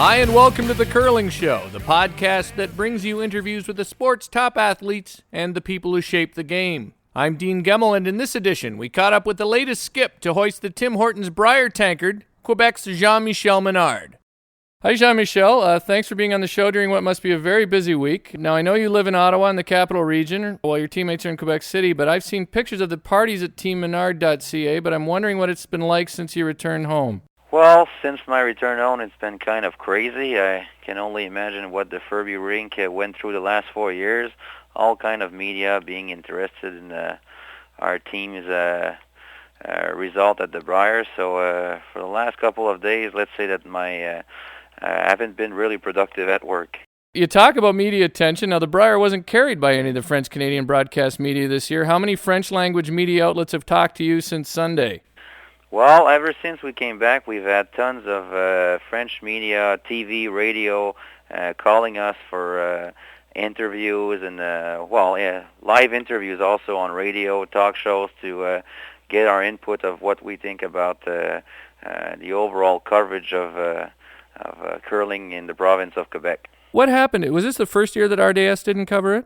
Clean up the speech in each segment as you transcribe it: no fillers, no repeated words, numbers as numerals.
Hi, and welcome to The Curling Show, the podcast that brings you interviews with the sport's top athletes and the people who shape the game. I'm Dean Gemmel, and in this edition, we caught up with the latest skip to hoist the Tim Hortons Brier tankard, Quebec's Jean-Michel Menard. Hi, Jean-Michel. Thanks for being on the show during what must be a very busy week. Now, I know you live in Ottawa in the capital region, while your teammates are in Quebec City, but I've seen pictures of the parties at teammenard.ca, but I'm wondering what it's been like since you returned home. Well, since my return home, it's been kind of crazy. I can only imagine what the Furby rink went through the last 4 years. All kind of media being interested in our team's result at the Brier. So for the last couple of days, let's say that I haven't been really productive at work. You talk about media attention. Now, the Brier wasn't carried by any of the French-Canadian broadcast media this year. How many French-language media outlets have talked to you since Sunday? Well, ever since we came back, we've had tons of French media, TV, radio, calling us for interviews and, live interviews also on radio, talk shows to get our input of what we think about the overall coverage of curling in the province of Quebec. What happened? Was this the first year that RDS didn't cover it?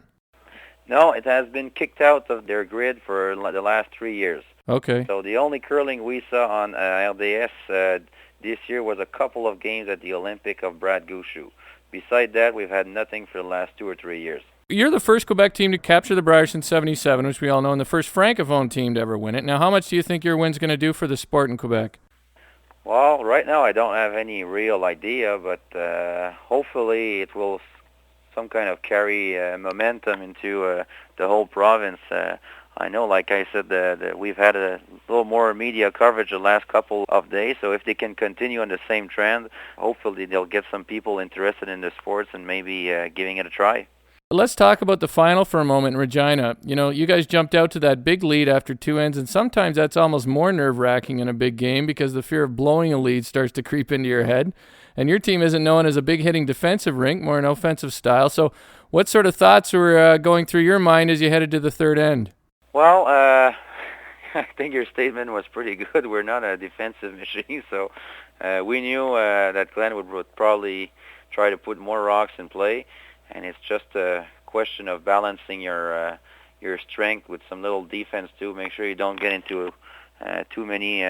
No, it has been kicked out of their grid for the last 3 years. Okay. So the only curling we saw on RDS this year was a couple of games at the Olympic of Brad Gouchou. Beside that, we've had nothing for the last 2 or 3 years. You're the first Quebec team to capture the Brier since '77, which we all know, and the first Francophone team to ever win it. Now, how much do you think your win's going to do for the sport in Quebec? Well, right now I don't have any real idea, but hopefully it will some kind of carry momentum into the whole province. I know, like I said, that we've had a little more media coverage the last couple of days, so if they can continue on the same trend, hopefully they'll get some people interested in the sports and maybe giving it a try. Let's talk about the final for a moment in Regina. You know, you guys jumped out to that big lead after 2 ends, and sometimes that's almost more nerve-wracking in a big game because the fear of blowing a lead starts to creep into your head. And your team isn't known as a big-hitting defensive rink, more an offensive style. So what sort of thoughts were going through your mind as you headed to the third end? Well, I think your statement was pretty good. We're not a defensive machine, so we knew that Glenn would probably try to put more rocks in play, and it's just a question of balancing your strength with some little defense too. Make sure you don't get into too many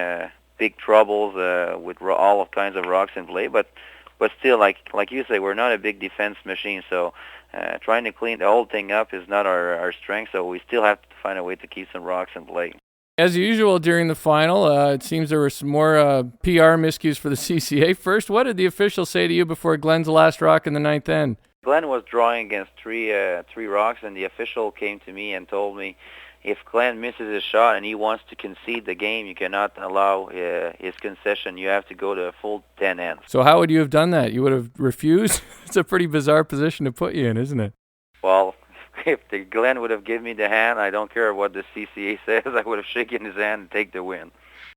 big troubles with all kinds of rocks in play. But still, like you say, we're not a big defense machine, so trying to clean the whole thing up is not our strength, so we still have to find a way to keep some rocks in play. As usual during the final, it seems there were some more PR miscues for the CCA. First, what did the official say to you before Glenn's last rock in the ninth end? Glenn was drawing against three rocks, and the official came to me and told me, if Glenn misses his shot and he wants to concede the game, you cannot allow his concession. You have to go to a full 10 ends. So how would you have done that? You would have refused? It's a pretty bizarre position to put you in, isn't it? Well, if Glenn would have given me the hand, I don't care what the CCA says, I would have shaken his hand and take the win.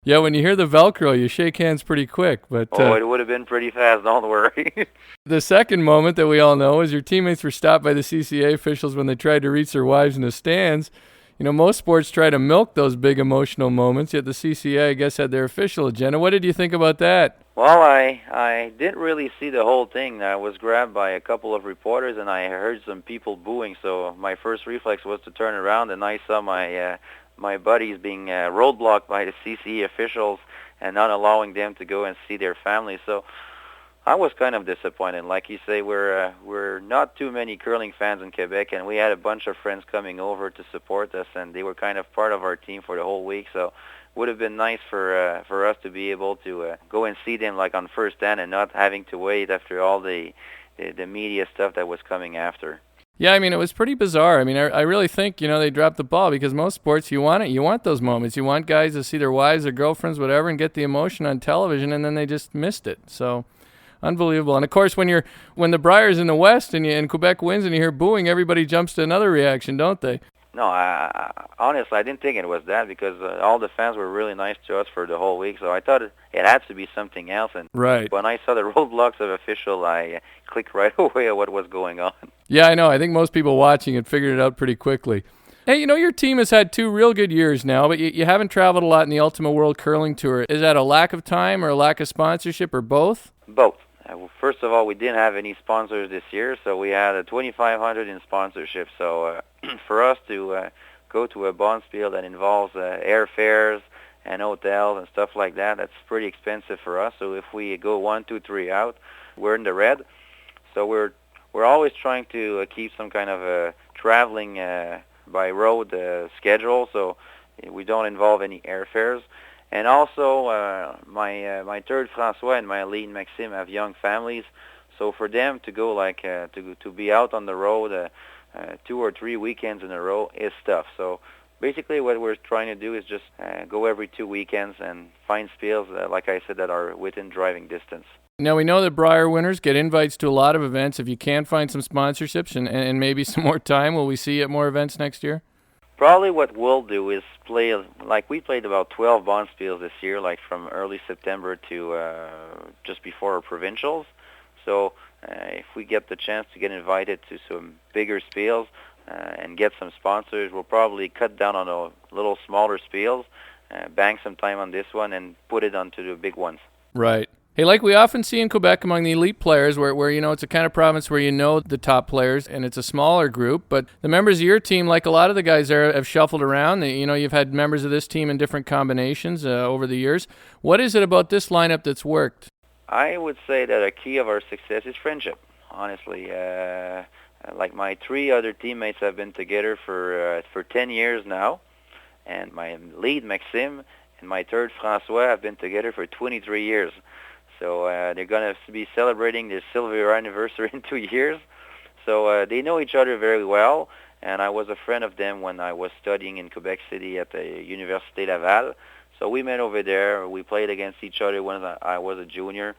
Yeah, when you hear the Velcro, you shake hands pretty quick. But it would have been pretty fast, don't worry. The second moment that we all know is your teammates were stopped by the CCA officials when they tried to reach their wives in the stands. You know, most sports try to milk those big emotional moments, yet the CCA, I guess, had their official agenda. What did you think about that? Well, I didn't really see the whole thing. I was grabbed by a couple of reporters, and I heard some people booing, so my first reflex was to turn around, and I saw my buddies being roadblocked by the CCA officials and not allowing them to go and see their families. So I was kind of disappointed. Like you say, we're not too many curling fans in Quebec, and we had a bunch of friends coming over to support us, and they were kind of part of our team for the whole week. So it would have been nice for us to be able to go and see them like on first hand and not having to wait after all the media stuff that was coming after. Yeah, I mean, it was pretty bizarre. I mean, I really think, they dropped the ball because most sports, you want it. You want those moments. You want guys to see their wives or girlfriends, whatever, and get the emotion on television, and then they just missed it. So unbelievable. And of course, when the Brier's in the West and Quebec wins and you hear booing, everybody jumps to another reaction, don't they? No, honestly, I didn't think it was that because all the fans were really nice to us for the whole week. So I thought it had to be something else. And right. When I saw the roadblocks of official, I clicked right away at what was going on. Yeah, I know. I think most people watching it figured it out pretty quickly. Hey, your team has had 2 real good years now, but you haven't traveled a lot in the Ultimate World Curling Tour. Is that a lack of time or a lack of sponsorship or both? Both. First of all, we didn't have any sponsors this year, so we had a 2,500 in sponsorship. So for us to go to a bonspiel that involves airfares and hotels and stuff like that, that's pretty expensive for us. So if we go 1, 2, 3 out, we're in the red. So we're always trying to keep some kind of a traveling by road schedule, so we don't involve any airfares. And also, my third François and my lead Maxime have young families, so for them to go to be out on the road 2 or 3 weekends in a row is tough. So basically, what we're trying to do is just go every 2 weekends and find spiels, like I said, that are within driving distance. Now, we know that Brier winners get invites to a lot of events. If you can find some sponsorships and maybe some more time, will we see you at more events next year? Probably what we'll do is play, like we played about 12 bonspiels this year, like from early September to just before our provincials. So if we get the chance to get invited to some bigger spiels and get some sponsors, we'll probably cut down on a little smaller spiels, bank some time on this one, and put it onto the big ones. Right. Hey, like we often see in Quebec among the elite players, where you know it's a kind of province where you know the top players and it's a smaller group, but the members of your team, like a lot of the guys there, have shuffled around. You've had members of this team in different combinations over the years. What is it about this lineup that's worked? I would say that a key of our success is friendship, honestly. Like my 3 other teammates have been together for 10 years now, and my lead Maxime and my third François have been together for 23 years. So they're going to be celebrating their silver anniversary in 2 years. So they know each other very well, and I was a friend of them when I was studying in Quebec City at the Université Laval. So we met over there. We played against each other when I was a junior.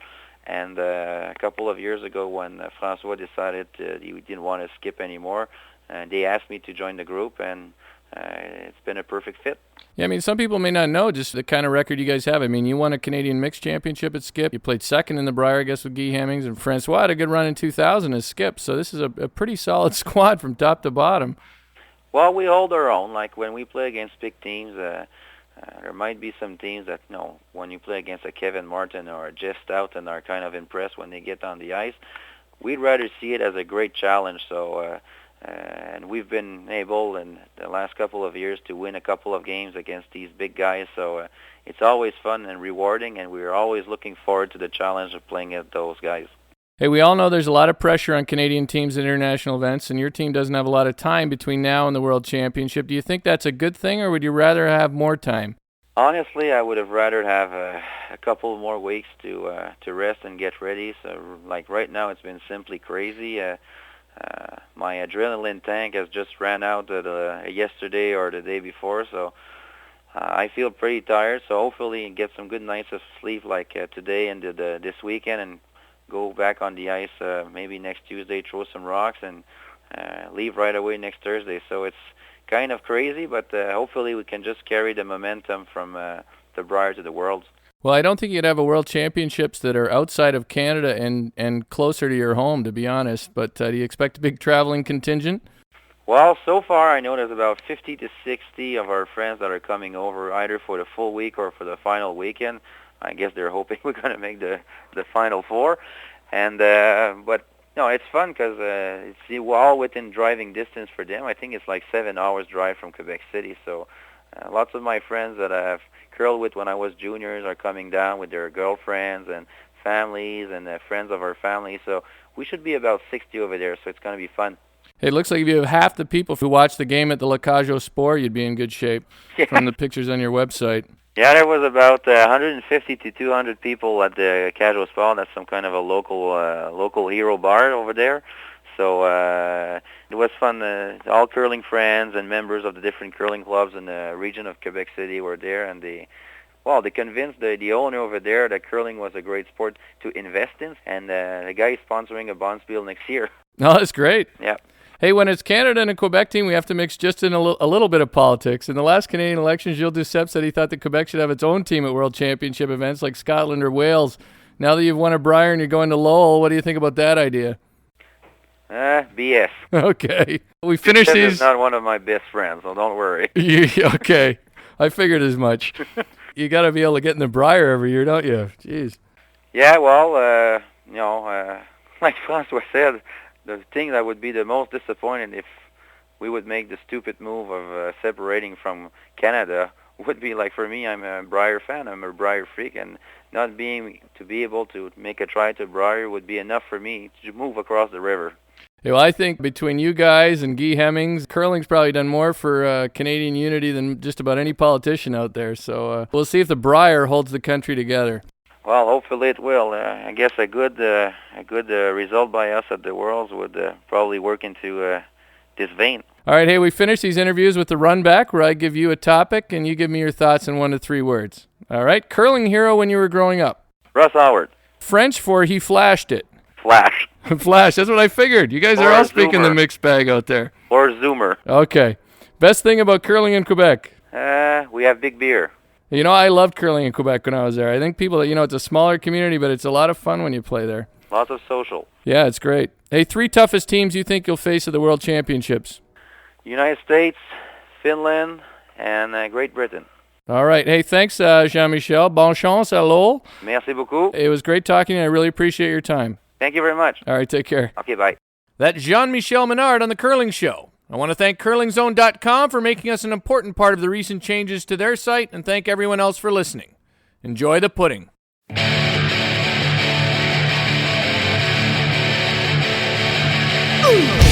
And a couple of years ago when François decided he didn't want to skip anymore, they asked me to join the group, and it's been a perfect fit. Yeah, I mean, some people may not know just the kind of record you guys have. I mean, you won a Canadian Mixed Championship at skip. You played second in the Brier, I guess, with Guy Hemmings. And François had a good run in 2000 as skip. So this is a pretty solid squad from top to bottom. Well, we hold our own. Like when we play against big teams, there might be some teams that, when you play against a Kevin Martin or a Jeff Stoughton are kind of impressed when they get on the ice. We'd rather see it as a great challenge. So, and we've been able in the last couple of years to win a couple of games against these big guys. So it's always fun and rewarding, and we're always looking forward to the challenge of playing at those guys. Hey, we all know there's a lot of pressure on Canadian teams at international events, and your team doesn't have a lot of time between now and the World Championship. Do you think that's a good thing, or would you rather have more time? Honestly, I would have rather have a couple more weeks to rest and get ready. So, like right now, it's been simply crazy. My adrenaline tank has just ran out yesterday or the day before, so I feel pretty tired. So hopefully get some good nights of sleep like today and this weekend, and go back on the ice maybe next Tuesday, throw some rocks, and leave right away next Thursday. So it's kind of crazy, but hopefully we can just carry the momentum from the Brier to the Worlds. Well, I don't think you'd have a World Championships that are outside of Canada and closer to your home, to be honest. But do you expect a big traveling contingent? Well, so far I know there's about 50 to 60 of our friends that are coming over either for the full week or for the final weekend. I guess they're hoping we're going to make the Final Four. And but no, it's fun because it's all within driving distance for them. I think it's like 7 hours drive from Quebec City. So lots of my friends that I've curled with when I was juniors are coming down with their girlfriends and families and friends of our family. So we should be about 60 over there, so it's going to be fun. It looks like if you have half the people who watch the game at the La Cage au Sport, you'd be in good shape from the pictures on your website. Yeah, there was about 150 to 200 people at the Cage au Sport. That's some kind of a local hero bar over there. So it was fun. All curling friends and members of the different curling clubs in the region of Quebec City were there, and they convinced the owner over there that curling was a great sport to invest in, and the guy is sponsoring a bonspiel next year. Oh, that's great. Yeah. Hey, when it's Canada and a Quebec team, we have to mix just in a little bit of politics. In the last Canadian elections, Gilles Duceppe said he thought that Quebec should have its own team at World Championship events like Scotland or Wales. Now that you've won a Brier and you're going to Lowell, what do you think about that idea? BS. Okay. We finished these. He's not one of my best friends, so don't worry. Okay. I figured as much. You got to be able to get in the Brier every year, don't you? Jeez. Yeah, well, like François said, the thing that would be the most disappointing if we would make the stupid move of separating from Canada would be like, for me, I'm a Brier fan, I'm a Brier freak, and not being to be able to make a try to Brier would be enough for me to move across the river. Yeah, well, I think between you guys and Guy Hemmings, curling's probably done more for Canadian unity than just about any politician out there. So we'll see if the Brier holds the country together. Well, hopefully it will. I guess a good result by us at the Worlds would probably work into this vein. All right, hey, we finished these interviews with the Runback, where I give you a topic and you give me your thoughts in 1 to 3 words. All right, curling hero when you were growing up. Russ Howard. French for he flashed it. Flash. Flash, that's what I figured. You guys are all speaking the mixed bag out there. Or Zoomer. Okay. Best thing about curling in Quebec? We have big beer. You know, I loved curling in Quebec when I was there. I think people, it's a smaller community, but it's a lot of fun when you play there. Lots of social. Yeah, it's great. Hey, 3 toughest teams you think you'll face at the World Championships? United States, Finland, and Great Britain. All right. Hey, thanks, Jean-Michel. Bonne chance, hello. Merci beaucoup. It was great talking to you. I really appreciate your time. Thank you very much. All right, take care. Okay, bye. That's Jean-Michel Menard on The Curling Show. I want to thank CurlingZone.com for making us an important part of the recent changes to their site, and thank everyone else for listening. Enjoy the pudding. Ooh.